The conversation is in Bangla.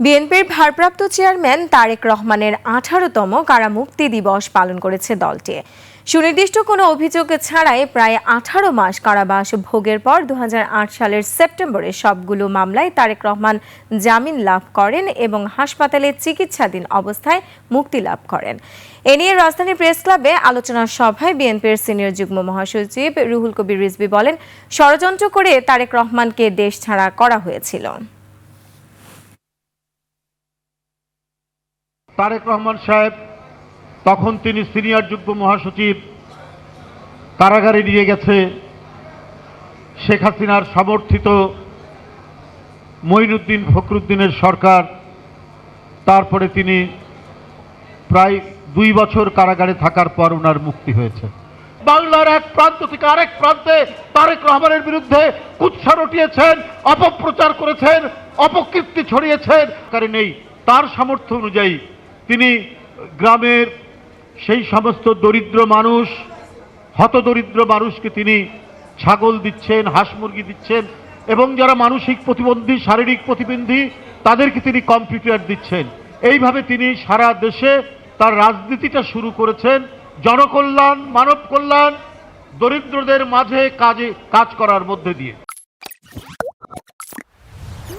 বিএনপির ভারপ্রাপ্ত চেয়ারম্যান তারেক রহমানের 18তম কারামুক্তি দিবস পালন করেছে দলটি। সুনির্দিষ্ট কোনো অভিযোগ ছাড়াই প্রায় 18 মাস কারাবাস ভোগের পর 2008 সালের সেপ্টেম্বরে সবগুলো মামলায় তারেক রহমান জামিন লাভ করেন এবং হাসপাতালে চিকিৎসাধীন অবস্থায় মুক্তি লাভ করেন। এ নিয়ে রাজধানী প্রেস ক্লাবে আলোচনা সভায় বিএনপির সিনিয়র যুগ্ম মহাসচিব রুহুল কবির রিজভী বলেন, ষড়যন্ত্র করে তারেক রহমানকে দেশ ছাড়া করা হয়েছিল। তারেক রহমান সাহেব তখন তিনি সিনিয়র যুগ্ম মহাসচিব, কারাগারে নিয়ে গেছে শেখ হাসিনার সমর্থিত মঈনুদ্দিন ফখরুদ্দিনের সরকার। তারপরে তিনি প্রায় 2 বছর কারাগারে থাকার পর ওনার মুক্তি হয়েছে। বাংলার এক প্রান্ত থেকে আরেক প্রান্তে তারেক রহমানের বিরুদ্ধে কুৎসা রটিয়েছেন, অপপ্রচার করেছেন, অপকীর্তি ছড়িয়েছেন। কারণ নেই তার সামর্থ্য অনুযায়ী তিনি গ্রামের সেই সমস্ত দরিদ্র মানুষ, হতদরিদ্র মানুষকে তিনি ছাগল দিচ্ছেন, হাঁস মুরগি দিচ্ছেন, এবং যারা মানসিক প্রতিবন্ধী, শারীরিক প্রতিবন্ধী তাদেরকে তিনি কম্পিউটার দিচ্ছেন। এইভাবে তিনি সারা দেশে তার রাজনীতিটা শুরু করেছেন, জনকল্যাণ, মানব কল্যাণ, দরিদ্রদের মাঝে কাজ করার মধ্যে দিয়ে।